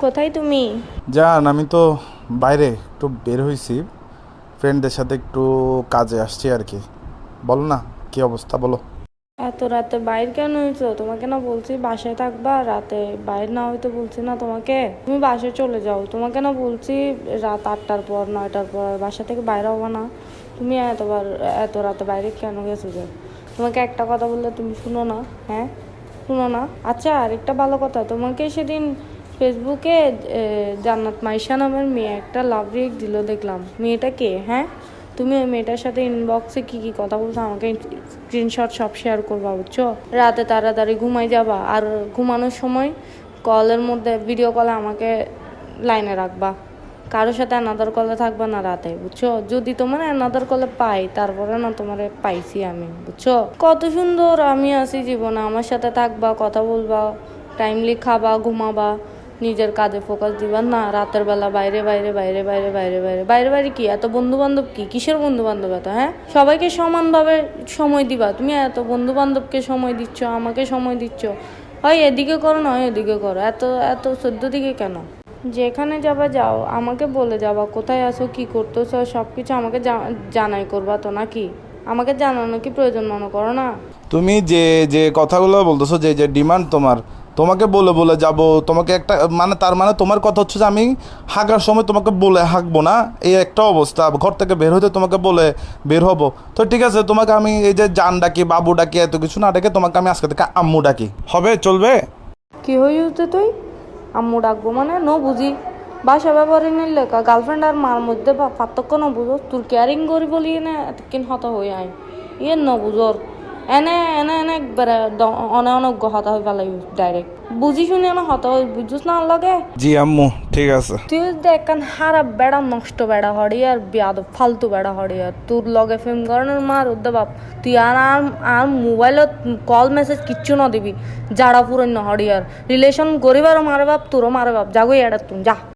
কোথায় তুমি? জান আমি তো বাইরে একটু বের হয়েছি, ফ্রেন্ডদের সাথে একটু কাজে আসছি আর কি। বলো না, কি অবস্থা বলো। এত রাতে বাইর কেন হয়েছো? তোমাকে না বলছি বাসায় থাকবা, রাতে বাইর না হইতে বলছি না তোমাকে? তুমি বাসায় চলে যাও। তোমাকে না বলছি রাত 8টার পর 9টার পর বাসা থেকে বাইরে হবো না। তুমি এত রাতে বাইরে কেন গেছো যে? তোমাকে একটা কথা বললে তুমি শুনো না? হ্যাঁ, শুনো না? আচ্ছা, আরেকটা ভালো কথা, তোমাকে সেদিন ফেসবুকে জান্নাত মাইশা নামের মেয়ে একটা লাভ রিয়েক্ট দিল, দেখলাম। মেয়েটা কে? হ্যাঁ, তুমি ওই মেয়েটার সাথে ইনবক্সে কি কি কথা বলছো আমাকে স্ক্রিনশট সব শেয়ার করবা, বুঝছো? রাতে তাড়াতাড়ি ঘুমাই যাবা, আর ঘুমানোর সময় কলের মধ্যে ভিডিও কলে আমাকে লাইনে রাখবা। কারোর সাথে অ্যানাদার কলে থাকবা না রাতে, বুঝছো? যদি তোমার অ্যানাদার কলে পাই, তারপরে না তোমারে পাইছি আমি, বুঝছো? কত সুন্দর আমি আছি জীবনে, আমার সাথে থাকবা, কথা বলবা, টাইমলি খাবা, ঘুমাবা, নিজের কাজে ফোকাস দিবা না। রাতের বেলা বাইরে বাইরে বাইরে বাইরে বাইরে বাইরে বাইরে বাইরে কি এত বন্ধু বান্ধব? কি কিসের বন্ধু বান্ধব এত? হ্যাঁ, সবাইকে সমানভাবে সময় দিবা। তুমি এত বন্ধু বান্ধবকে সময় দিচ্ছ, আমাকে সময় দিচ্ছ, হয় এদিকে করো না হয় এদিকে করো। এত এত 14 দিকে কেন? যেখানে যাবা যাও, আমাকে বলে যাবা কোথায় আছো, কি করতেছো, সব কিছু আমাকে জানাই করবা তো, নাকি? আমাকে জানানো কি প্রয়োজন মনে করো না? তুমি যে যে কথাগুলো বলতেছো, যে যে ডিমান্ড তোমার, তোমাকে বলে বলে যাব, তোমাকে একটা মানে তার মানে তোমার কথা হচ্ছে যে আমি হাঁকার সময় তোমাকে বলে হাঁকবো না, এই একটা অবস্থা। ঘর থেকে বের হতে তোমাকে বলে বের হবো, তো ঠিক আছে তোমাকে আমি এই যে জান ডাকি, বাবু ডাকি, এত কিছু না ডেকে তোমাকে আমি আজকে থেকে আম্মু ডাকি, হবে? চলবে? কি হয়ে উঠতে তুই আম্মু ডাকবো মানে? নো বুঝি বাসা ব্যবহারে নিলে গার্লফ্রেন্ড আর মার মধ্যে পার্থক্য ন বুঝো? তোর কেয়ারিং করি বলি এনে এতক্ষণ হতা হয়ে আয় ইয়ে ন বুঝোর। এনে এনে এনে একবারে অনে অনেক হতা হয়ে পেলাই ডাইরেক্ট। বুঝি শুনি না হতা হয়ে, বুঝছিস না লাগে? জি আম্মু, ঠিক আছে। তুই দেখ হারা বেড়া নষ্ট বেড়া হড়ি আর বিয়াদ ফালতু বেড়া হড়ি আর তোর লগে ফেম করানোর মার উদ্দে বাপ। তুই আর আর আর মোবাইলত কল মেসেজ কিচ্ছু না দিবি, যারা পুরো হড়ি আর রিলেশন গরিবারও মারে বাপ, তোরও মারে বাপ। যাগো এড়া তুমি যা।